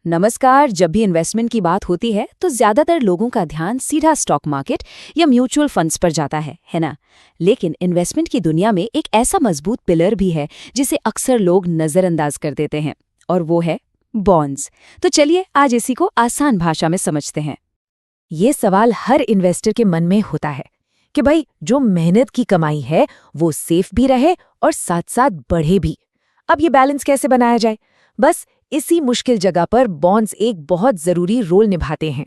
नमस्कार। जब भी इन्वेस्टमेंट की बात होती है तो ज्यादातर लोगों का ध्यान सीधा स्टॉक मार्केट या म्यूचुअल फंड्स पर जाता है ना। लेकिन इन्वेस्टमेंट की दुनिया में एक ऐसा मजबूत पिलर भी है जिसे अक्सर लोग नजरअंदाज कर देते हैं, और वो है बॉन्ड्स। तो चलिए आज इसी को आसान भाषा में समझते हैं। ये सवाल हर इन्वेस्टर के मन में होता है कि भाई जो मेहनत की कमाई है वो सेफ भी रहे और साथ साथ बढ़े भी। अब ये बैलेंस कैसे बनाया जाए? बस इसी मुश्किल जगह पर बॉन्ड्स एक बहुत जरूरी रोल निभाते हैं।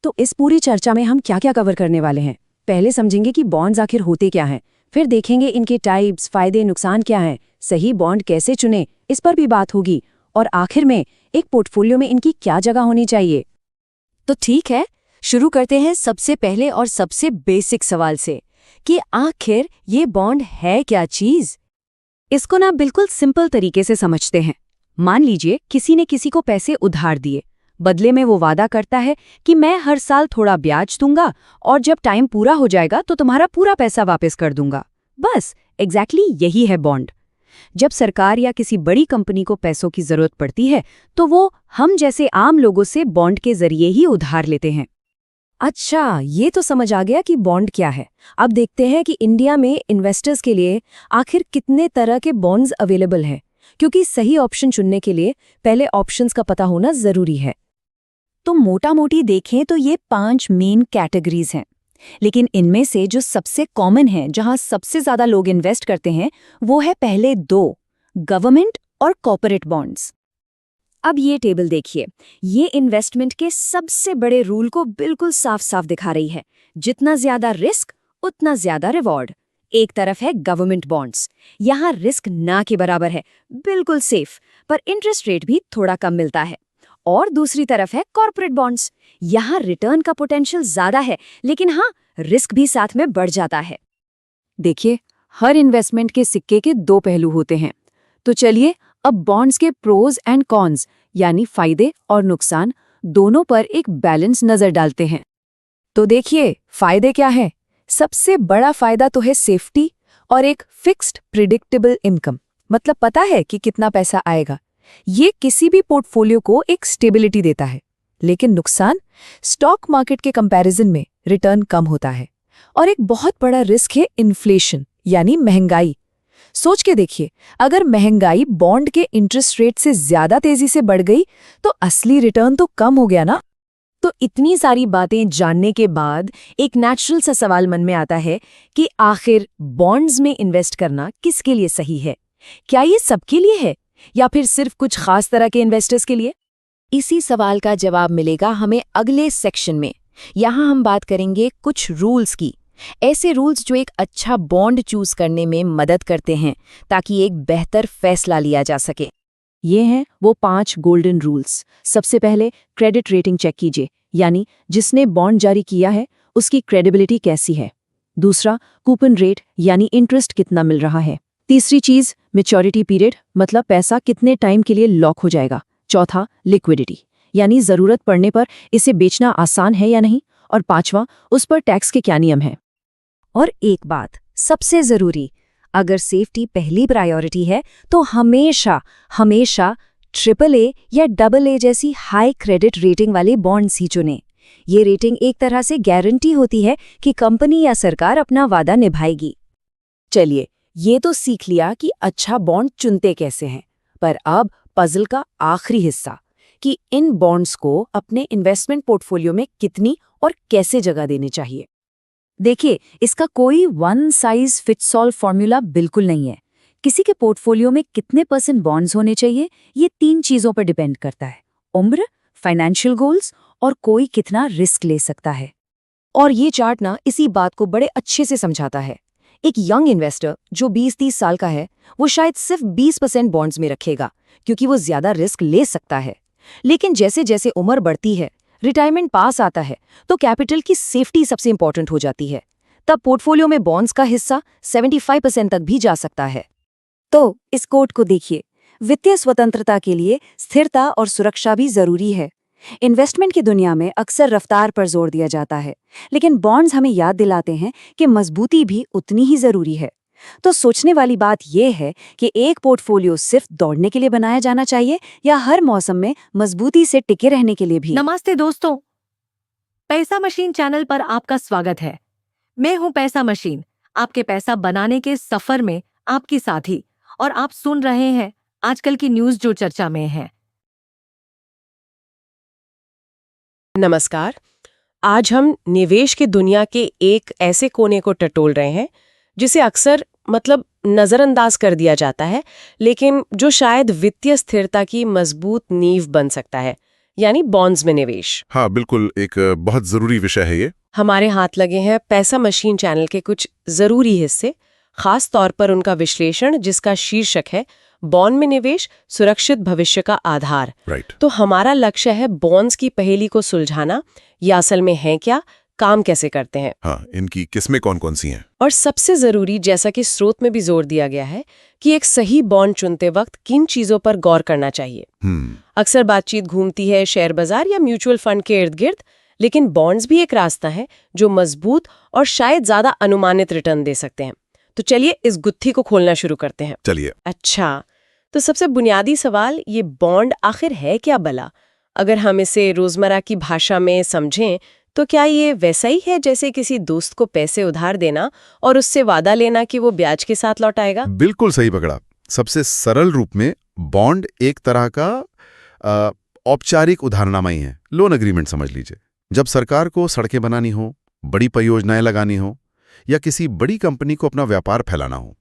तो इस पूरी चर्चा में हम क्या क्या कवर करने वाले हैं? पहले समझेंगे कि बॉन्ड्स आखिर होते क्या हैं, फिर देखेंगे इनके टाइप्स, फायदे, नुकसान क्या हैं, सही बॉन्ड कैसे चुनें, इस पर भी बात होगी, और आखिर में एक पोर्टफोलियो में इनकी क्या जगह होनी चाहिए। तो ठीक है, शुरू करते हैं सबसे पहले और सबसे बेसिक सवाल से कि आखिर ये बॉन्ड है क्या चीज। इसको ना बिल्कुल सिंपल तरीके से समझते हैं। मान लीजिए किसी ने किसी को पैसे उधार दिए, बदले में वो वादा करता है कि मैं हर साल थोड़ा ब्याज दूंगा और जब टाइम पूरा हो जाएगा तो तुम्हारा पूरा पैसा वापस कर दूंगा। बस एग्जैक्टली यही है बॉन्ड। जब सरकार या किसी बड़ी कंपनी को पैसों की जरूरत पड़ती है तो वो हम जैसे आम लोगों से बॉन्ड के जरिए ही उधार लेते हैं। अच्छा, ये तो समझ आ गया कि बॉन्ड क्या है। अब देखते हैं कि इंडिया में इन्वेस्टर्स के लिए आखिर कितने तरह के बॉन्ड्स अवेलेबल हैं, क्योंकि सही ऑप्शन चुनने के लिए पहले ऑप्शंस का पता होना जरूरी है। तो मोटा मोटी देखें तो ये 5 मेन कैटेगरीज हैं, लेकिन इनमें से जो सबसे कॉमन है, जहां सबसे ज्यादा लोग इन्वेस्ट करते हैं, वो है पहले 2, गवर्नमेंट और कॉर्पोरेट बॉन्ड्स। अब ये टेबल देखिए, ये इन्वेस्टमेंट के सबसे बड़े रूल को बिल्कुल साफ साफ दिखा रही है। जितना ज्यादा रिस्क उतना ज्यादा रिवॉर्ड। एक तरफ है गवर्नमेंट बॉन्ड्स, यहाँ रिस्क ना के बराबर है, बिल्कुल सेफ, पर इंटरेस्ट रेट भी थोड़ा कम मिलता है। और दूसरी तरफ है कॉर्पोरेट बॉन्ड्स, यहाँ रिटर्न का पोटेंशियल ज्यादा है, लेकिन हाँ, रिस्क भी साथ में बढ़ जाता है। देखिए, हर इन्वेस्टमेंट के सिक्के के 2 पहलू होते हैं। तो चलिए अब बॉन्ड्स के प्रोज एंड कॉन्स, यानी फायदे और नुकसान, दोनों पर एक बैलेंस नजर डालते हैं। तो देखिए, फायदे क्या है? सबसे बड़ा फायदा तो है सेफ्टी और एक फिक्स्ड प्रिडिक्टेबल इनकम, मतलब पता है कि कितना पैसा आएगा। ये किसी भी पोर्टफोलियो को एक स्टेबिलिटी देता है। लेकिन नुकसान, स्टॉक मार्केट के कंपैरिजन में रिटर्न कम होता है, और एक बहुत बड़ा रिस्क है इन्फ्लेशन, यानी महंगाई। सोच के देखिए, अगर महंगाई बॉन्ड के इंटरेस्ट रेट से ज्यादा तेजी से बढ़ गई तो असली रिटर्न तो कम हो गया ना। तो इतनी सारी बातें जानने के बाद एक नेचुरल सा सवाल मन में आता है कि आखिर बॉन्ड्स में इन्वेस्ट करना किसके लिए सही है? क्या ये सबके लिए है या फिर सिर्फ कुछ खास तरह के इन्वेस्टर्स के लिए? इसी सवाल का जवाब मिलेगा हमें अगले सेक्शन में। यहाँ हम बात करेंगे कुछ रूल्स की, ऐसे रूल्स जो एक अच्छा बॉन्ड चूज करने में मदद करते हैं ताकि एक बेहतर फैसला लिया जा सके। ये हैं वो 5 गोल्डन रूल्स। सबसे पहले क्रेडिट रेटिंग चेक कीजिए, यानी जिसने बॉन्ड जारी किया है उसकी क्रेडिबिलिटी कैसी है। दूसरा, कूपन रेट, यानी इंटरेस्ट कितना मिल रहा है। तीसरी चीज, मैच्योरिटी पीरियड, मतलब पैसा कितने टाइम के लिए लॉक हो जाएगा। चौथा, लिक्विडिटी, यानी जरूरत पड़ने पर इसे बेचना आसान है या नहीं। और पांचवा, उस पर टैक्स के क्या नियम हैं। और एक बात सबसे जरूरी, अगर सेफ्टी पहली प्रायोरिटी है तो हमेशा हमेशा AAA या AA जैसी हाई क्रेडिट रेटिंग वाले बॉन्ड्स ही चुनें। ये रेटिंग एक तरह से गारंटी होती है कि कंपनी या सरकार अपना वादा निभाएगी। चलिए, ये तो सीख लिया कि अच्छा बॉन्ड चुनते कैसे हैं, पर अब पजल का आखिरी हिस्सा कि इन बॉन्ड्स को अपने इन्वेस्टमेंट पोर्टफोलियो में कितनी और कैसे जगह देनी चाहिए। देखिए, इसका कोई one size fits all formula बिल्कुल नहीं है। किसी के पोर्टफोलियो में कितने % बॉन्ड्स होने चाहिए, ये 3 चीजों पर डिपेंड करता है: उम्र, फाइनेंशियल गोल्स और कोई कितना रिस्क ले सकता है। और ये चार्ट ना इसी बात को बड़े अच्छे से समझाता है। एक यंग इन्वेस्टर जो 20-30 साल का है, वो शायद सिर्फ 20% बॉन्ड्स में रखेगा क्योंकि वो ज्यादा रिस्क ले सकता है। लेकिन जैसे जैसे उम्र बढ़ती है, रिटायरमेंट पास आता है, तो कैपिटल की सेफ्टी सबसे इंपॉर्टेंट हो जाती है। तब पोर्टफोलियो में बॉन्ड्स का हिस्सा 75% तक भी जा सकता है। तो इस कोट को देखिए, वित्तीय स्वतंत्रता के लिए स्थिरता और सुरक्षा भी जरूरी है। इन्वेस्टमेंट की दुनिया में अक्सर रफ्तार पर जोर दिया जाता है, लेकिन बॉन्ड्स हमें याद दिलाते हैं कि मजबूती भी उतनी ही जरूरी है। तो सोचने वाली बात यह है कि एक पोर्टफोलियो सिर्फ दौड़ने के लिए बनाया जाना चाहिए या हर मौसम में मजबूती से टिके रहने के लिए भी। नमस्ते दोस्तों, पैसा मशीन चैनल पर आपका स्वागत है। मैं हूं पैसा मशीन, आपके पैसा बनाने के सफर में आपकी साथी, और आप सुन रहे हैं आजकल की न्यूज जो चर्चा में है। नमस्कार। आज हम निवेश की दुनिया के एक ऐसे कोने को टटोल रहे हैं जिसे अक्सर नजरअंदाज कर दिया जाता है, लेकिन जो शायद वित्तीय स्थिरता की मजबूत नींव बन सकता है, यानी बॉन्ड्स में निवेश। हाँ, बिल्कुल एक बहुत जरूरी विषय है ये। हमारे हाथ लगे हैं पैसा मशीन चैनल के कुछ जरूरी हिस्से, खास तौर पर उनका विश्लेषण जिसका शीर्षक है बॉन्ड में निवेश, सुरक्षित भविष्य का आधार। राइट। तो हमारा लक्ष्य है बॉन्ड्स की पहेली को सुलझाना, ये असल में है क्या, काम कैसे करते हैं, हाँ, इनकी किस्में कौन कौन सी हैं। और सबसे जरूरी, जैसा कि स्रोत में भी जोर दिया गया है, कि एक सही बॉन्ड चुनते वक्त किन चीजों पर गौर करना चाहिए। अक्सर बातचीत घूमती है शेयर बाजार या म्यूचुअल फंड के इर्द गिर्द, लेकिन बॉन्ड्स भी एक रास्ता है जो मजबूत और शायद ज्यादा अनुमानित रिटर्न दे सकते हैं। तो चलिए इस गुत्थी को खोलना शुरू करते हैं। चलिए। अच्छा, तो सबसे बुनियादी सवाल, ये बॉन्ड आखिर है क्या भला? अगर हम इसे रोजमर्रा की भाषा में समझें तो क्या ये वैसा ही है जैसे किसी दोस्त को पैसे उधार देना और उससे वादा लेना कि वो ब्याज के साथ लौटाएगा? बिल्कुल सही पकड़ा। सबसे सरल रूप में बॉन्ड एक तरह का औपचारिक उधारनामा ही है, लोन एग्रीमेंट समझ लीजिए। जब सरकार को सड़कें बनानी हो, बड़ी परियोजनाएं लगानी हो या किसी बड़ी कंपनी को अपना व्यापार फैलाना हो,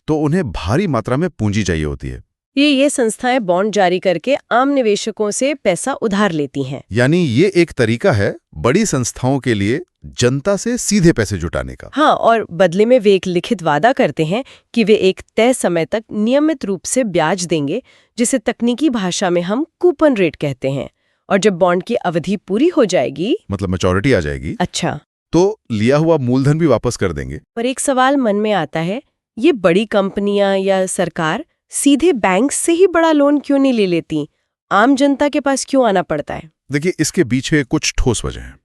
तो उन्हें भारी मात्रा में पूंजी चाहिए होती है। ये संस्थाएं बॉन्ड जारी करके आम निवेशकों से पैसा उधार लेती हैं। यानी ये एक तरीका है बड़ी संस्थाओं के लिए जनता से सीधे पैसे जुटाने का। हाँ, और बदले में वे एक लिखित वादा करते हैं कि वे एक तय समय तक नियमित रूप से ब्याज देंगे, जिसे तकनीकी भाषा में हम कूपन रेट कहते हैं। और जब बॉन्ड की अवधि पूरी हो जाएगी, मतलब मैच्योरिटी आ जाएगी, अच्छा, तो लिया हुआ मूलधन भी वापस कर देंगे। पर एक सवाल मन में आता है, ये बड़ी कंपनियां या सरकार सीधे बैंक से ही बड़ा लोन क्यों नहीं ले लेती? आम जनता के पास क्यों आना पड़ता है? देखिए, इसके पीछे कुछ ठोस वजह हैं।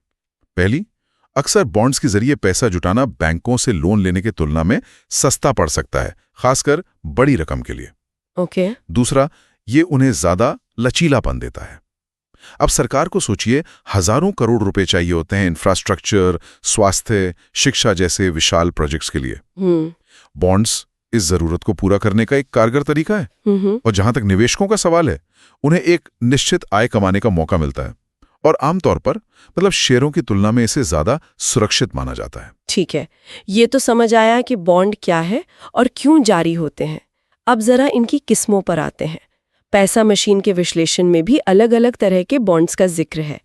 पहली, अक्सर बॉन्ड्स के जरिए पैसा जुटाना बैंकों से लोन लेने की तुलना में सस्ता पड़ सकता है, खासकर बड़ी रकम के लिए। ओके। दूसरा, ये उन्हें ज्यादा लचीलापन देता है। अब सरकार को सोचिए, हजारों करोड़ रुपए चाहिए होते हैं इंफ्रास्ट्रक्चर, स्वास्थ्य, शिक्षा जैसे विशाल प्रोजेक्ट्स के लिए। बॉन्ड्स इस जरूरत को पूरा करने का एक कारगर तरीका है। और जहां तक निवेशकों का सवाल है, उन्हें एक निश्चित आय कमाने का मौका मिलता है, और आमतौर पर शेयरों की तुलना में इसे ज्यादा सुरक्षित माना जाता है। ठीक है, ये तो समझ आया कि बॉन्ड क्या है और क्यों जारी होते हैं। अब जरा इनकी किस्मों पर आते हैं। पैसा मशीन के विश्लेषण में भी अलग अलग तरह के बॉन्ड्स का जिक्र है।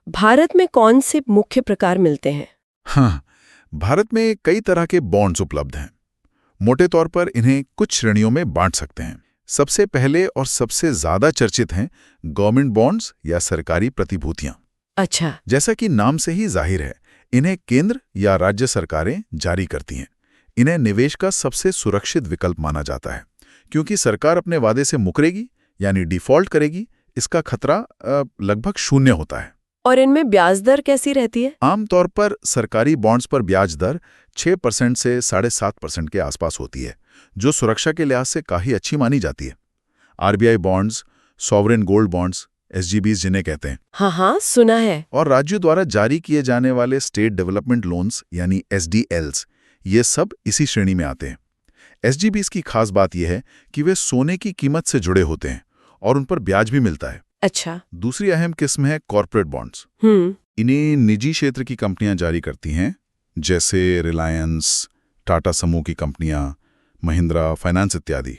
भारत में कौन से मुख्य प्रकार मिलते हैं? हाँ, भारत में कई तरह के बॉन्ड्स उपलब्ध हैं। मोटे तौर पर इन्हें कुछ श्रेणियों में बांट सकते हैं। सबसे पहले और सबसे ज्यादा चर्चित हैं गवर्नमेंट बॉन्ड्स या सरकारी प्रतिभूतियां। अच्छा। जैसा कि नाम से ही जाहिर है, इन्हें केंद्र या राज्य सरकारें जारी करती हैं। इन्हें निवेश का सबसे सुरक्षित विकल्प माना जाता है, क्योंकि सरकार अपने वादे से मुकरेगी यानी डिफॉल्ट करेगी, इसका खतरा लगभग शून्य होता है। और इनमें ब्याज दर कैसी रहती है? आमतौर पर सरकारी बॉन्ड्स पर ब्याज दर 6% से 7.5% के आसपास होती है, जो सुरक्षा के लिहाज से काफी अच्छी मानी जाती है। RBI bonds, sovereign gold bonds, SGBs जिन्हें कहते हैं, हाँ, सुना है। और राज्यों द्वारा जारी किए जाने वाले स्टेट डेवलपमेंट लोन्स यानी एसडीएल्स, ये सब इसी श्रेणी में आते हैं। एसजीबीज की खास बात यह है कि वे सोने की कीमत से जुड़े होते हैं और उन पर ब्याज भी मिलता है। अच्छा। दूसरी अहम किस्म है कॉर्पोरेट बॉन्ड्स। इन्हें निजी क्षेत्र की कंपनियां जारी करती हैं, जैसे रिलायंस, टाटा समूह की कंपनियां, महिंद्रा फाइनेंस इत्यादि।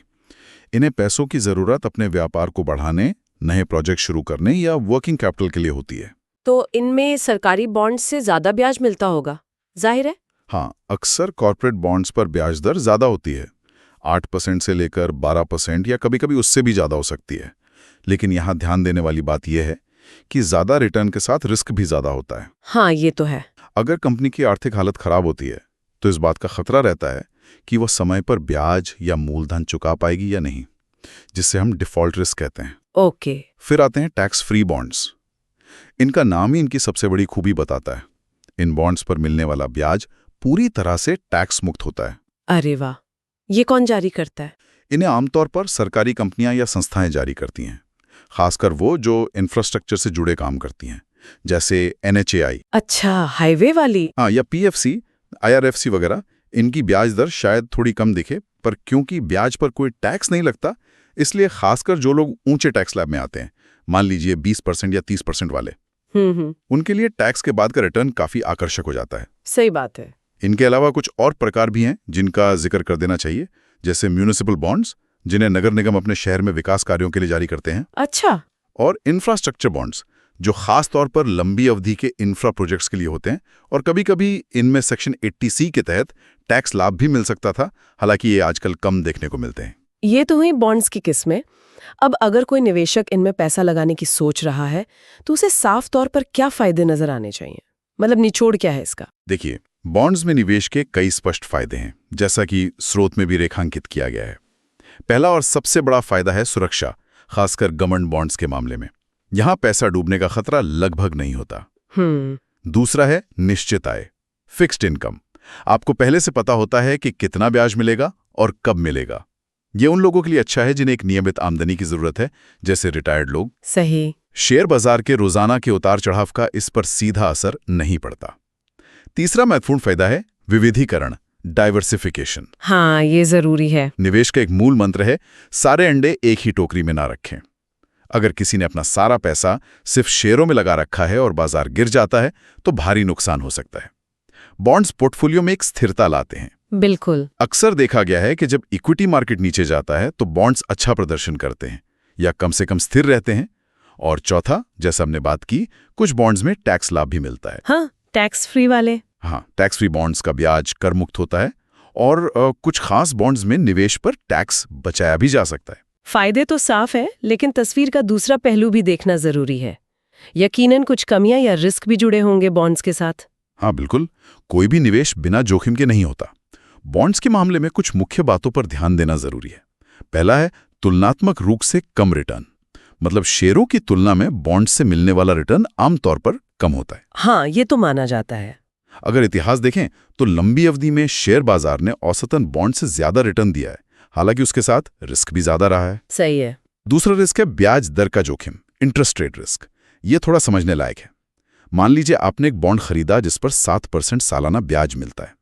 इन्हें पैसों की जरूरत अपने व्यापार को बढ़ाने, नए प्रोजेक्ट शुरू करने या वर्किंग कैपिटल के लिए होती है। तो इनमें सरकारी बॉन्ड से ज्यादा ब्याज मिलता होगा, जाहिर है। हाँ, अक्सर कॉर्पोरेट बॉन्ड्स पर ब्याज दर ज्यादा होती है, 8% से लेकर 12% या कभी-कभी उससे भी ज्यादा हो सकती है। लेकिन यहाँ ध्यान देने वाली बात यह है कि ज्यादा रिटर्न के साथ रिस्क भी ज्यादा होता है। हाँ, ये तो है। अगर कंपनी की आर्थिक हालत खराब होती है, तो इस बात का खतरा रहता है कि वो समय पर ब्याज या मूलधन चुका पाएगी या नहीं, जिससे हम डिफॉल्ट रिस्क कहते हैं। ओके। फिर आते हैं टैक्स फ्री बॉन्ड्स। इनका नाम ही इनकी सबसे बड़ी खूबी बताता है। इन बॉन्ड्स पर मिलने वाला ब्याज पूरी तरह से टैक्स मुक्त होता है। अरे वाह, ये कौन जारी करता है? इन्हें आमतौर पर सरकारी कंपनियां या संस्थाएं जारी करती हैं, खासकर वो जो इंफ्रास्ट्रक्चर से जुड़े काम करती हैं, जैसे NHAI अच्छा, हाईवे वाली। या PFC, IRFC वगैरह। इनकी ब्याज दर शायद थोड़ी कम दिखे, पर क्योंकि ब्याज पर कोई टैक्स नहीं लगता, इसलिए खासकर जो लोग ऊंचे टैक्स स्लैब में आते हैं, मान लीजिए 20% या 30% वाले, उनके लिए टैक्स के बाद का रिटर्न काफी आकर्षक हो जाता है। सही बात है। इनके अलावा कुछ और प्रकार भी हैं जिनका जिक्र कर देना चाहिए, जैसे म्यूनिसिपल बॉन्ड्स, जिन्हें नगर निगम अपने शहर में विकास कार्यों के लिए जारी करते हैं, अच्छा, और इंफ्रास्ट्रक्चर बॉन्ड्स, जो खास तौर पर लंबी अवधि के इंफ्रा प्रोजेक्ट्स के लिए होते हैं, और कभी-कभी इनमें सेक्शन 80C के तहत टैक्स लाभ भी मिल सकता था, हालांकि ये आजकल कम देखने को मिलते हैं। ये तो हुई बॉन्ड्स की किस्में। अब अगर कोई निवेशक इनमें पैसा लगाने की सोच रहा है तो उसे साफ तौर पर क्या फायदे नजर आने चाहिए? मतलब निचोड़ क्या है इसका? देखिए, बॉन्ड्स में निवेश के कई स्पष्ट फायदे हैं, जैसा कि स्रोत में भी रेखांकित किया गया है। पहला और सबसे बड़ा फायदा है सुरक्षा, खासकर गवर्नमेंट बॉन्ड्स के मामले में। यहां पैसा डूबने का खतरा लगभग नहीं होता। दूसरा है निश्चित आय, फिक्स्ड इनकम। आपको पहले से पता होता है कि कितना ब्याज मिलेगा और कब मिलेगा। ये उन लोगों के लिए अच्छा है जिन्हें एक नियमित आमदनी की जरूरत है, जैसे रिटायर्ड लोग। सही। शेयर बाजार के रोजाना के उतार चढ़ाव का इस पर सीधा असर नहीं पड़ता। तीसरा महत्वपूर्ण फायदा है विविधीकरण, डाइवर्सिफिकेशन। हाँ, ये जरूरी है। निवेश का एक मूल मंत्र है, सारे अंडे एक ही टोकरी में ना रखें। अगर किसी ने अपना सारा पैसा सिर्फ शेयरों में लगा रखा है और बाजार गिर जाता है तो भारी नुकसान हो सकता है। बॉन्ड्स पोर्टफोलियो में एक स्थिरता लाते हैं। बिल्कुल। अक्सर देखा गया है कि जब इक्विटी मार्केट नीचे जाता है तो बॉन्ड्स अच्छा प्रदर्शन करते हैं या कम से कम स्थिर रहते हैं। और चौथा, जैसा हमने बात की, कुछ बॉन्ड्स में टैक्स लाभ भी मिलता है। हाँ, टैक्स फ्री वाले। हाँ, टैक्स फ्री बॉन्ड्स का ब्याज कर मुक्त होता है, और कुछ खास बॉन्ड्स में निवेश पर टैक्स बचाया भी जा सकता है। फायदे तो साफ है, लेकिन तस्वीर का दूसरा पहलू भी देखना जरूरी है। यकीनन कुछ कमियां या रिस्क भी जुड़े होंगे बॉन्ड्स के साथ। हाँ बिल्कुल, कोई भी निवेश बिना जोखिम के नहीं होता। बॉन्ड्स के मामले में कुछ मुख्य बातों पर ध्यान देना जरूरी है। पहला है तुलनात्मक रूप से कम रिटर्न, मतलब शेयरों की तुलना में बॉन्ड्स से मिलने वाला रिटर्न आमतौर पर कम होता है। हाँ, ये तो माना जाता है। अगर इतिहास देखें तो लंबी अवधि में शेयर बाजार ने औसतन बॉन्ड से ज्यादा रिटर्न दिया है, हालांकि उसके साथ रिस्क भी ज्यादा रहा है। सही है। दूसरा रिस्क है ब्याज दर का जोखिम, इंटरेस्ट रेट रिस्क। ये थोड़ा समझने लायक है। मान लीजिए आपने एक बॉन्ड खरीदा जिस पर 7% सालाना ब्याज मिलता है।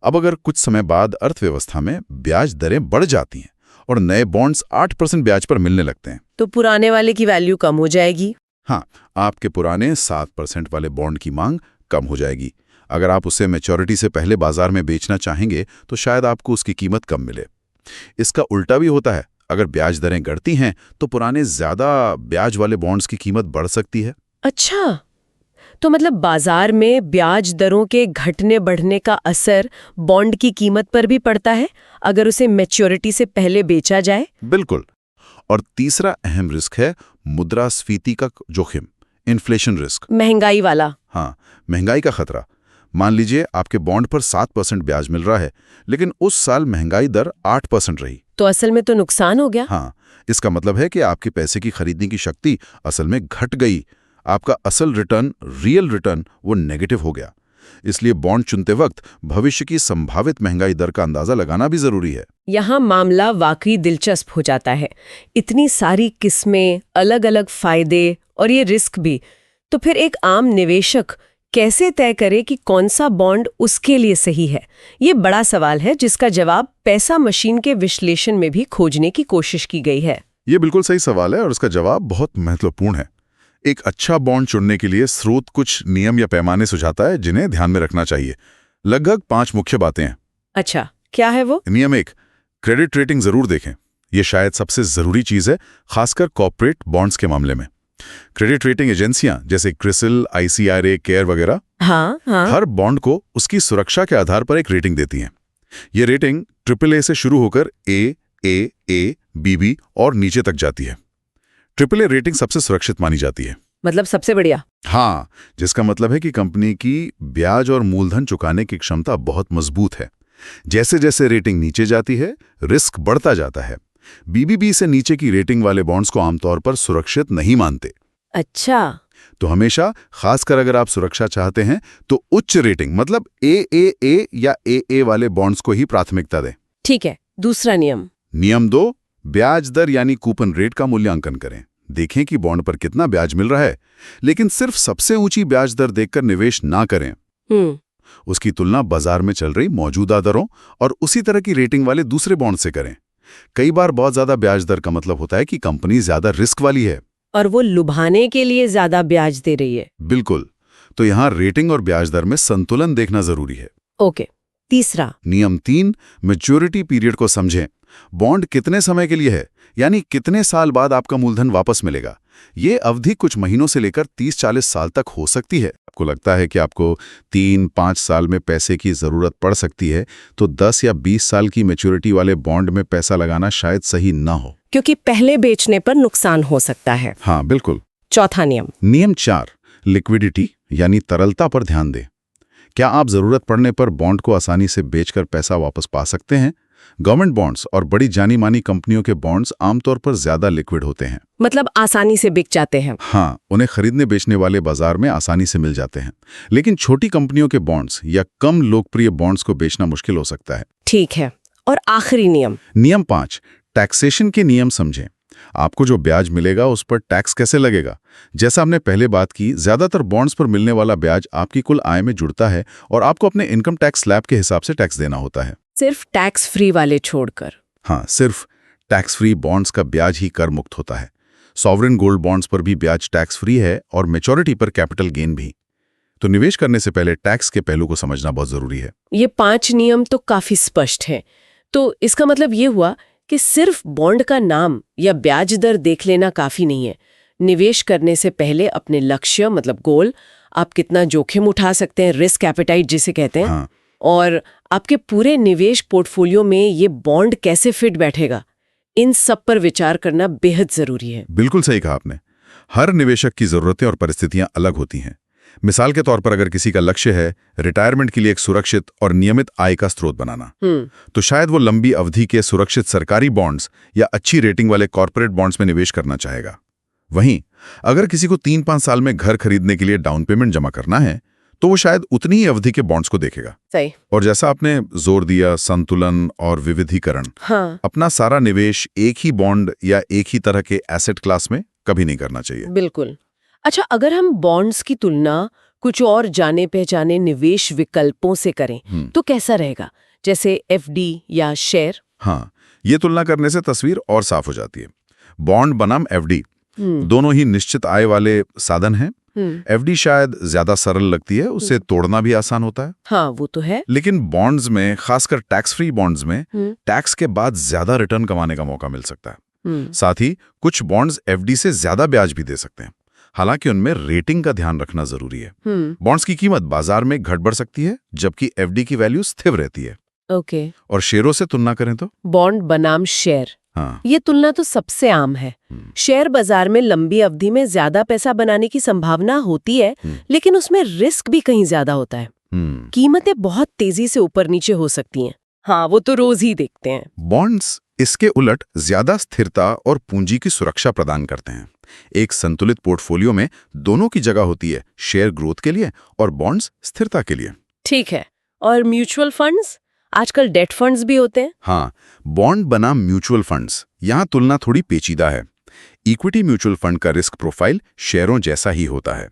अब अगर कुछ समय बाद अर्थव्यवस्था में ब्याज दरें बढ़ जाती हैं और नए बॉन्ड्स 8% ब्याज पर मिलने लगते हैं, तो पुराने वाले की वैल्यू कम हो जाएगी। हाँ, आपके पुराने 7% वाले बॉन्ड की मांग कम हो जाएगी। अगर आप उसे मैच्योरिटी से पहले बाजार में बेचना चाहेंगे तो शायद आपको उसकी कीमत कम मिले। इसका उल्टा भी होता है, अगर ब्याज दरें बढ़ती हैं तो पुराने ज्यादा ब्याज वाले बॉन्ड्स की कीमत बढ़ सकती है। अच्छा, तो मतलब बाजार में ब्याज दरों के घटने बढ़ने का असर बॉन्ड की कीमत पर भी पड़ता है अगर उसे मैच्योरिटी से पहले बेचा जाए? बिल्कुल। और तीसरा अहम रिस्क है मुद्रास्फीति का जोखिम, इन्फ्लेशन रिस्क। महंगाई वाला। हाँ, महंगाई का खतरा। मान लीजिए आपके बॉन्ड पर 7% ब्याज मिल रहा है, लेकिन उस साल महंगाई दर 8% रही, तो असल में तो नुकसान हो गया। हाँ, इसका मतलब है कि आपके पैसे की खरीदने की शक्ति असल में घट गई। आपका असल रिटर्न, रियल रिटर्न, वो नेगेटिव हो गया। इसलिए बॉन्ड चुनते वक्त भविष्य की संभावित महंगाई दर का अंदाजा लगाना भी जरूरी है। यहाँ मामला वाकई दिलचस्प हो जाता है। इतनी सारी किस्में, अलग अलग फायदे और ये रिस्क भी। तो फिर एक आम निवेशक कैसे तय करे कि कौन सा बॉन्ड उसके लिए सही है? ये बड़ा सवाल है जिसका जवाब पैसा मशीन के विश्लेषण में भी खोजने की कोशिश की गई है। ये बिल्कुल सही सवाल है और इसका जवाब बहुत महत्वपूर्ण है। एक अच्छा बॉन्ड चुनने के लिए स्रोत कुछ नियम या पैमाने सुझाता है जिन्हें ध्यान में रखना चाहिए। लगभग 5 मुख्य बातें हैं। अच्छा, क्या है वो? नियम 1, क्रेडिट रेटिंग जरूर देखें। ये शायद सबसे जरूरी चीज है, खासकर कॉर्पोरेट बॉन्ड्स के मामले में। क्रेडिट रेटिंग एजेंसियां जैसे क्रिसिल, ICRA, केयर वगैरह हाँ। हर बॉन्ड को उसकी सुरक्षा के आधार पर एक रेटिंग देती हैं। ये रेटिंग AAA से शुरू होकर AA, BB और नीचे तक जाती है। AAA रेटिंग सबसे सुरक्षित मानी जाती है। मतलब सबसे बढ़िया। हाँ, जिसका मतलब है कि कंपनी की ब्याज और मूलधन चुकाने की क्षमता बहुत मजबूत है। जैसे जैसे रेटिंग नीचे जाती है, रिस्क बढ़ता जाता है। BBB से नीचे की रेटिंग वाले बॉन्ड्स को आमतौर पर सुरक्षित नहीं मानते। अच्छा। तो हमेशा, खासकर अगर आप सुरक्षा चाहते हैं, तो उच्च रेटिंग मतलब AAA या AA वाले बॉन्ड्स को ही प्राथमिकता दें। ठीक है, दूसरा नियम। नियम 2, ब्याज दर यानी कूपन रेट का मूल्यांकन करें। देखें कि बॉन्ड पर कितना ब्याज मिल रहा है, लेकिन सिर्फ सबसे ऊंची ब्याज दर देखकर निवेश ना करें। उसकी तुलना बाजार में चल रही मौजूदा दरों और उसी तरह की रेटिंग वाले दूसरे बॉन्ड से करें। कई बार बहुत ज्यादा ब्याज दर का मतलब होता है कि कंपनी ज्यादा रिस्क वाली है और वो लुभाने के लिए ज्यादा ब्याज दे रही है। बिल्कुल। तो यहाँ रेटिंग और ब्याज दर में संतुलन देखना जरूरी है। ओके, तीसरा नियम 3, मैच्योरिटी पीरियड को समझें। बॉन्ड कितने समय के लिए है, यानी कितने साल बाद आपका मूलधन वापस मिलेगा। ये अवधि कुछ महीनों से लेकर 30-40 साल तक हो सकती है। आपको लगता है कि आपको 3-5 साल में पैसे की जरूरत पड़ सकती है, तो 10 या 20 साल की मैच्योरिटी वाले बॉन्ड में पैसा लगाना शायद सही ना हो, क्योंकि पहले बेचने पर नुकसान हो सकता है। हाँ बिल्कुल। चौथा नियम। नियम 4, लिक्विडिटी यानी तरलता पर ध्यान दें। क्या आप जरूरत पड़ने पर बॉन्ड को आसानी से बेचकर पैसा वापस पा सकते हैं? गवर्नमेंट बॉन्ड्स और बड़ी जानी मानी कंपनियों के बॉन्ड्स आमतौर पर ज्यादा लिक्विड होते हैं, मतलब आसानी से बिक जाते हैं। हाँ, उन्हें खरीदने बेचने वाले बाजार में आसानी से मिल जाते हैं। लेकिन छोटी कंपनियों के बॉन्ड्स या कम लोकप्रिय बॉन्ड्स को बेचना मुश्किल हो सकता है। ठीक है, और आखिरी नियम। नियम 5, टैक्सेशन के नियम समझें। आपको जो ब्याज मिलेगा उस पर टैक्स कैसे लगेगा। जैसा हमने पहले बात की, ज्यादातर बॉन्ड्स पर मिलने वाला ब्याज आपकी कुल आय में जुड़ता है और आपको अपने इनकम टैक्स स्लैब के हिसाब से टैक्स देना होता है। सिर्फ टैक्स फ्री वाले छोड़कर। हाँ, सिर्फ टैक्स फ्री बॉन्ड्स का ब्याज ही कर मुक्त होता है। सॉवरेन गोल्ड बॉन्ड्स पर भी ब्याज टैक्स फ्री है और मैच्योरिटी पर कैपिटल गेन भी। तो निवेश करने से पहले टैक्स के पहलू को समझना बहुत जरूरी है। ये 5 नियम तो काफी स्पष्ट हैं। तो इसका मतलब ये हुआ कि सिर्फ बॉन्ड का नाम या ब्याज दर देख लेना काफी नहीं है। निवेश करने से पहले अपने लक्ष्य मतलब गोल, आप कितना जोखिम उठा सकते हैं, रिस्क एपेटाइट जिसे कहते हैं, हाँ। और आपके पूरे निवेश पोर्टफोलियो में ये बॉन्ड कैसे फिट बैठेगा, इन सब पर विचार करना बेहद जरूरी है। बिल्कुल सही कहा आपने। हर निवेशक की जरूरतें और परिस्थितियां अलग होती हैं। मिसाल के तौर पर अगर किसी का लक्ष्य है रिटायरमेंट के लिए एक सुरक्षित और नियमित आय का स्रोत बनाना, तो शायद वो लंबी अवधि के सुरक्षित सरकारी बॉन्ड्स या अच्छी रेटिंग वाले कॉर्पोरेट बॉन्ड्स में निवेश करना चाहेगा। वहीं अगर किसी को 3-5 साल में घर खरीदने के लिए डाउन पेमेंट जमा करना है, तो वो शायद उतनी ही अवधि के बॉन्ड्स को देखेगा। सही। और जैसा आपने जोर दिया, संतुलन और विविधीकरण, हाँ, अपना सारा निवेश एक ही बॉन्ड या एक ही तरह के एसेट क्लास में कभी नहीं करना चाहिए। बिल्कुल। अच्छा, अगर हम बॉन्ड्स की तुलना कुछ और जाने पहचाने निवेश विकल्पों से करें तो कैसा रहेगा, जैसे FD या शेयर? हाँ, ये तुलना करने से तस्वीर और साफ हो जाती है। बॉन्ड बनाम FD दोनों ही निश्चित आय वाले साधन हैं। FD शायद ज्यादा सरल लगती है, उसे तोड़ना भी आसान होता है। हाँ, वो तो है। लेकिन बॉन्ड्स में, खासकर टैक्स फ्री बॉन्ड्स में, टैक्स के बाद ज्यादा रिटर्न कमाने का मौका मिल सकता है। साथ ही कुछ बॉन्ड्स FD से ज्यादा ब्याज भी दे सकते हैं, हालांकि उनमें रेटिंग का ध्यान रखना जरूरी है। बॉन्ड्स की कीमत बाजार में घट बढ़ सकती है, जबकि FD की वैल्यू स्थिर रहती है। ओके। और शेयरों से तुलना करें तो बॉन्ड बनाम शेयर, हाँ, ये तुलना तो सबसे आम है। शेयर बाजार में लंबी अवधि में ज्यादा पैसा बनाने की संभावना होती है, लेकिन उसमें रिस्क भी कहीं ज्यादा होता है। कीमतें बहुत तेजी से ऊपर नीचे हो सकती हैं। हाँ, वो तो रोज ही देखते हैं। बॉन्ड्स इसके उलट ज्यादा स्थिरता और पूंजी की सुरक्षा प्रदान करते हैं। एक संतुलित पोर्टफोलियो में दोनों की जगह होती है, शेयर ग्रोथ के लिए और बॉन्ड्स स्थिरता के लिए। ठीक है। और म्यूचुअल फंड्स, आजकल डेट फंड्स भी होते हैं। हाँ, बॉन्ड बनाम म्यूचुअल फंड्स, यहाँ तुलना थोड़ी पेचीदा है। इक्विटी म्यूचुअल फंड का रिस्क प्रोफाइल शेयरों जैसा ही होता है,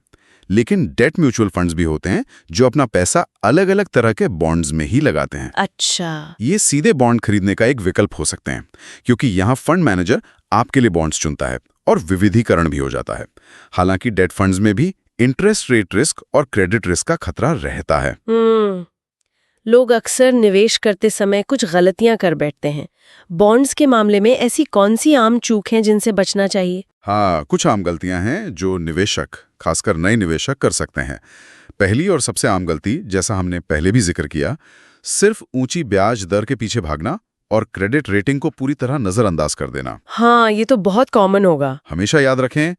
लेकिन डेट म्यूचुअल फंड्स भी होते हैं जो अपना पैसा अलग अलग तरह के बॉन्ड्स में ही लगाते हैं। अच्छा। ये सीधे बॉन्ड खरीदने का एक विकल्प हो सकते हैं, क्योंकि यहाँ फंड मैनेजर आपके लिए बॉन्ड्स चुनता है और विविधीकरण भी हो जाता है। हालांकि डेट फंड्स में भी इंटरेस्ट रेट रिस्क और क्रेडिट रिस्क का खतरा रहता है। लोग अक्सर निवेश करते समय कुछ गलतियां कर बैठते हैं। बॉन्ड्स के मामले में ऐसी कौन सी आम चूक हैं जिनसे बचना चाहिए? हाँ, कुछ आम गलतियां हैं जो निवेशक, खासकर नए निवेशक, कर सकते हैं। पहली और सबसे आम गलती, जैसा हमने पहले भी जिक्र किया, सिर्फ ऊंची ब्याज दर के पीछे भागना और क्रेडिट रेटिंग को पूरी तरह नजरअंदाज कर देना। हाँ, ये तो बहुत कॉमन होगा। हमेशा याद रखें,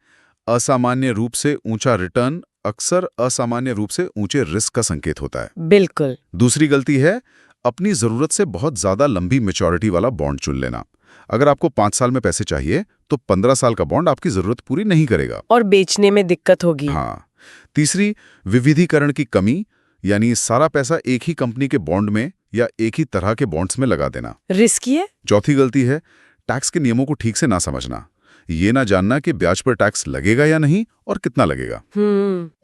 असामान्य रूप से ऊंचा रिटर्न अक्सर असामान्य रूप से ऊंचे रिस्क का संकेत होता है। बिल्कुल। दूसरी गलती है अपनी जरूरत से बहुत ज्यादा लंबी मैच्योरिटी वाला बॉन्ड चुन लेना। अगर आपको 5 साल में पैसे चाहिए तो 15 साल का बॉन्ड आपकी जरूरत पूरी नहीं करेगा। और बेचने में दिक्कत होगी। हाँ। तीसरी, विविधीकरण की कमी, यानी सारा पैसा एक ही कंपनी के बॉन्ड में या एक ही तरह के बॉन्ड्स में लगा देना। रिस्की है। चौथी गलती है टैक्स के नियमों को ठीक से ना समझना, ये ना जानना कि ब्याज पर टैक्स लगेगा या नहीं और कितना लगेगा।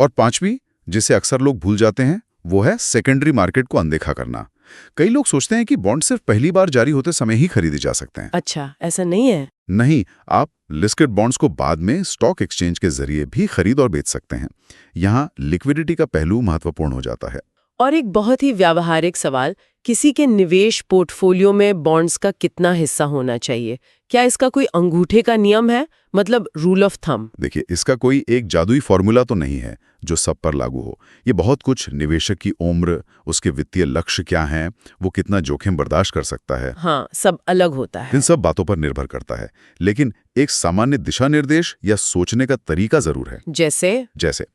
और पांचवी, जिसे अक्सर लोग भूल जाते हैं, वो है सेकेंडरी मार्केट को अनदेखा करना। कई लोग सोचते हैं कि बॉन्ड सिर्फ पहली बार जारी होते समय ही खरीदे जा सकते हैं। अच्छा, ऐसा नहीं है। नहीं, आप लिस्टेड बॉन्ड्स को बाद में स्टॉक एक्सचेंज के जरिए भी खरीद और बेच सकते हैं। यहाँ लिक्विडिटी का पहलू महत्वपूर्ण हो जाता है। और एक बहुत ही व्यावहारिक सवाल, किसी के निवेश पोर्टफोलियो में बॉन्ड्स का कितना हिस्सा होना चाहिए? क्या इसका कोई अंगूठे का नियम है, मतलब रूल ऑफ थंब? देखिए, इसका कोई एक जादुई फॉर्मूला तो नहीं है जो सब पर लागू हो। ये बहुत कुछ निवेशक की उम्र, उसके वित्तीय लक्ष्य क्या हैं, वो कितना जोखिम बर्दाश्त कर सकता है, हाँ, सब अलग होता है। इन सब बातों पर निर्भर करता है। लेकिन एक सामान्य दिशा निर्देश या सोचने का तरीका जरूर है। जैसे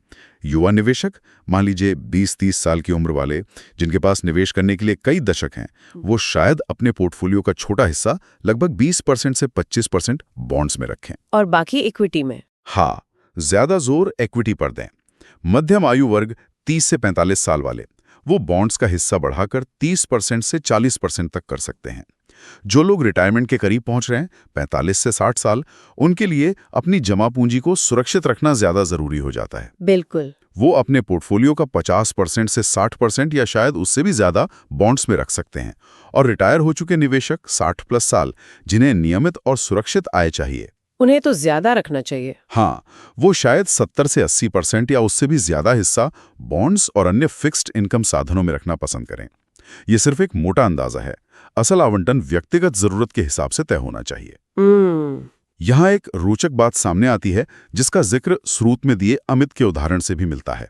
युवा निवेशक, मान लीजिए 20-30 साल की उम्र वाले, जिनके पास निवेश करने के लिए कई दशक हैं, वो शायद अपने पोर्टफोलियो का छोटा हिस्सा, लगभग 20% से 25% बॉन्ड्स में रखें। और बाकी इक्विटी में? हाँ, ज्यादा जोर इक्विटी पर दें। मध्यम आयु वर्ग 30 से 45 साल वाले, वो बॉन्ड्स का हिस्सा बढ़ाकर 30% से 40% तक कर सकते हैं। जो लोग रिटायरमेंट के करीब पहुंच रहे हैं, 45 से 60 साल, उनके लिए अपनी जमा पूंजी को सुरक्षित रखना ज्यादा जरूरी हो जाता है। बिल्कुल। वो अपने पोर्टफोलियो का 50% से 60% या शायद उससे भी ज्यादा बॉन्ड्स में रख सकते हैं। और रिटायर हो चुके निवेशक 60+ साल, जिन्हें नियमित और सुरक्षित आय चाहिए, उन्हें तो ज्यादा रखना चाहिए। हाँ, वो शायद 70 से 80% या उससे भी ज्यादा हिस्सा बॉन्ड्स और अन्य फिक्स्ड इनकम साधनों में रखना पसंद करें। ये सिर्फ एक मोटा अंदाजा है। असल आवंटन व्यक्तिगत जरूरत के हिसाब से तय होना चाहिए। यहाँ एक रोचक बात सामने आती है, जिसका जिक्र स्रोत में दिए अमित के उदाहरण से भी मिलता है।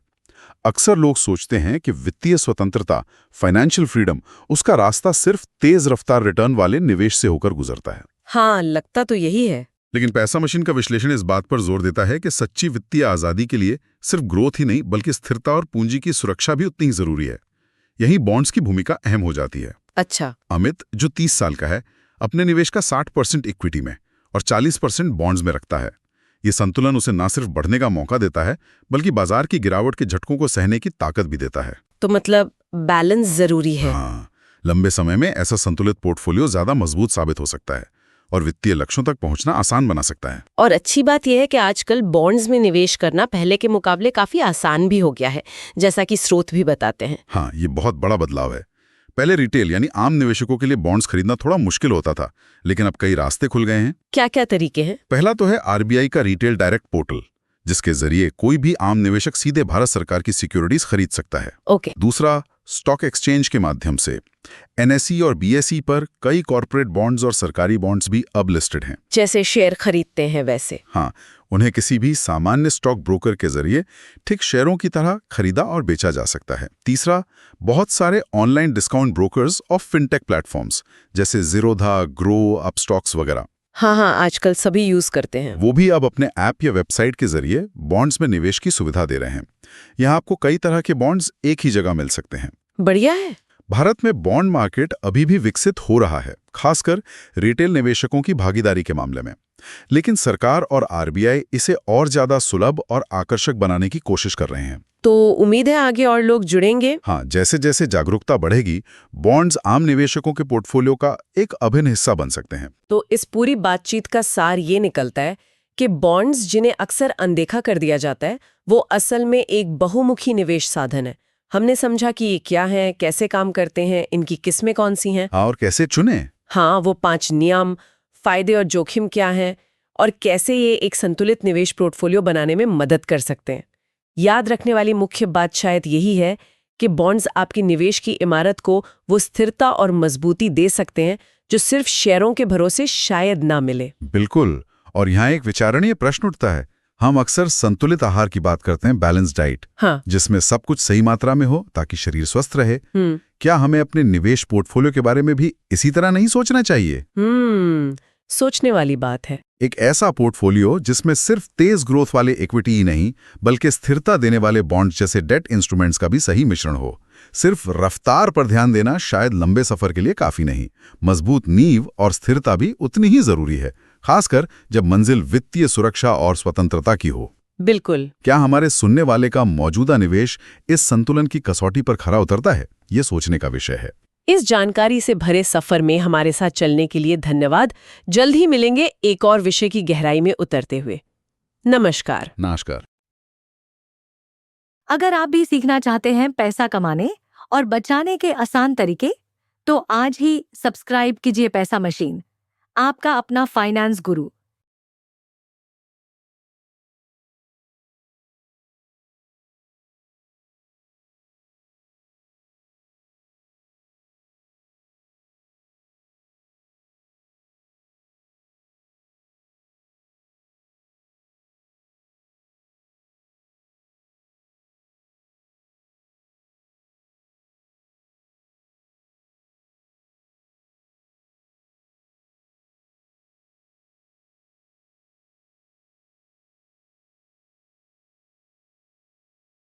अक्सर लोग सोचते हैं कि वित्तीय स्वतंत्रता, फाइनेंशियल फ्रीडम, उसका रास्ता सिर्फ तेज रफ्तार रिटर्न वाले निवेश से होकर गुजरता है। हाँ, लगता तो यही है। लेकिन पैसा मशीन का विश्लेषण इस बात पर जोर देता है कि सच्ची वित्तीय आजादी के लिए सिर्फ ग्रोथ ही नहीं, बल्कि स्थिरता और पूंजी की सुरक्षा भी उतनी ही जरूरी है। यही बॉन्ड्स की भूमिका अहम हो जाती है। अच्छा। अमित, जो 30 साल का है, अपने निवेश का 60% इक्विटी में और 40% बॉन्ड्स में रखता है। ये संतुलन उसे न सिर्फ बढ़ने का मौका देता है, बल्कि बाजार की गिरावट के झटकों को सहने की ताकत भी देता है। तो मतलब बैलेंस जरूरी है। हाँ, लंबे समय में ऐसा संतुलित पोर्टफोलियो ज्यादा मजबूत साबित हो सकता है और वित्तीय लक्ष्यों तक पहुंचना आसान बना सकता है। और अच्छी बात यह है कि आजकल बॉन्ड्स में निवेश करना पहले के मुकाबले काफी आसान भी हो गया है, जैसा कि स्रोत भी बताते हैं। हाँ, ये बहुत बड़ा बदलाव है। पहले रिटेल यानी आम निवेशकों के लिए बॉन्ड्स खरीदना थोड़ा मुश्किल होता था, लेकिन अब कई रास्ते खुल गए हैं। क्या क्या तरीके हैं? पहला तो है आरबीआई का रिटेल डायरेक्ट पोर्टल, जिसके जरिए कोई भी आम निवेशक सीधे भारत सरकार की सिक्योरिटीज खरीद सकता है। ओके। दूसरा, स्टॉक एक्सचेंज के माध्यम से एनएसई और बीएसई पर कई कॉर्पोरेट बॉन्ड्स और सरकारी बॉन्ड्स भी अब लिस्टेड हैं। जैसे शेयर खरीदते हैं वैसे। हाँ, उन्हें किसी भी सामान्य स्टॉक ब्रोकर के जरिए ठीक शेयरों की तरह खरीदा और बेचा जा सकता है। तीसरा, बहुत सारे ऑनलाइन डिस्काउंट ब्रोकर्स और फिनटेक प्लेटफॉर्म्स जैसे जीरोधा, ग्रो, अपस्टॉक्स वगैरह। हाँ, आजकल सभी यूज करते हैं। वो भी अब अपने ऐप या वेबसाइट के जरिए बॉन्ड्स में निवेश की सुविधा दे रहे हैं। यहाँ आपको कई तरह के बॉन्ड्स एक ही जगह मिल सकते हैं। बढ़िया है। भारत में बॉन्ड मार्केट अभी भी विकसित हो रहा है, खासकर रिटेल निवेशकों की भागीदारी के मामले में। लेकिन सरकार और आरबीआई इसे और ज्यादा सुलभ और आकर्षक बनाने की कोशिश कर रहे हैं। तो उम्मीद है आगे और लोग जुड़ेंगे। हाँ, जैसे जैसे जागरूकता बढ़ेगी, बॉन्ड्स आम निवेशकों के पोर्टफोलियो का एक अभिन्न हिस्सा बन सकते हैं। तो इस पूरी बातचीत का सार ये निकलता है कि बॉन्ड्स, जिन्हें अक्सर अनदेखा कर दिया जाता है, वो असल में एक बहुमुखी निवेश साधन है। हमने समझा कि ये क्या है, कैसे काम करते हैं, इनकी किस्में कौन सी हैं। हाँ, और कैसे चुने। हाँ, वो 5 नियम, फायदे और जोखिम क्या हैं, और कैसे ये एक संतुलित निवेश पोर्टफोलियो बनाने में मदद कर सकते हैं। याद रखने वाली मुख्य बात शायद यही है कि बॉन्ड्स आपकी निवेश की इमारत को वो स्थिरता और मजबूती दे सकते हैं जो सिर्फ शेयरों के भरोसे शायद ना मिले। बिल्कुल। और यहाँ एक विचारणीय प्रश्न उठता है। हम अक्सर संतुलित आहार की बात करते हैं, बैलेंस डाइट, हाँ, जिसमें सब कुछ सही मात्रा में हो ताकि शरीर स्वस्थ रहे। क्या हमें अपने निवेश पोर्टफोलियो के बारे में भी इसी तरह नहीं सोचना चाहिए? सोचने वाली बात है। एक ऐसा पोर्टफोलियो जिसमें सिर्फ तेज ग्रोथ वाले इक्विटी ही नहीं, बल्कि स्थिरता देने वाले बॉन्ड जैसे डेट इंस्ट्रूमेंट्स का भी सही मिश्रण हो। सिर्फ रफ्तार पर ध्यान देना शायद लंबे सफर के लिए काफी नहीं। मजबूत नींव और स्थिरता भी उतनी ही जरूरी है, खासकर जब मंजिल वित्तीय सुरक्षा और स्वतंत्रता की हो। बिल्कुल। क्या हमारे सुनने वाले का मौजूदा निवेश इस संतुलन की कसौटी पर खरा उतरता है? ये सोचने का विषय है। इस जानकारी से भरे सफर में हमारे साथ चलने के लिए धन्यवाद। जल्द ही मिलेंगे एक और विषय की गहराई में उतरते हुए। नमस्कार। नमस्कार। अगर आप भी सीखना चाहते हैं पैसा कमाने और बचाने के आसान तरीके, तो आज ही सब्सक्राइब कीजिए पैसा मशीन, आपका अपना फाइनेंस गुरु।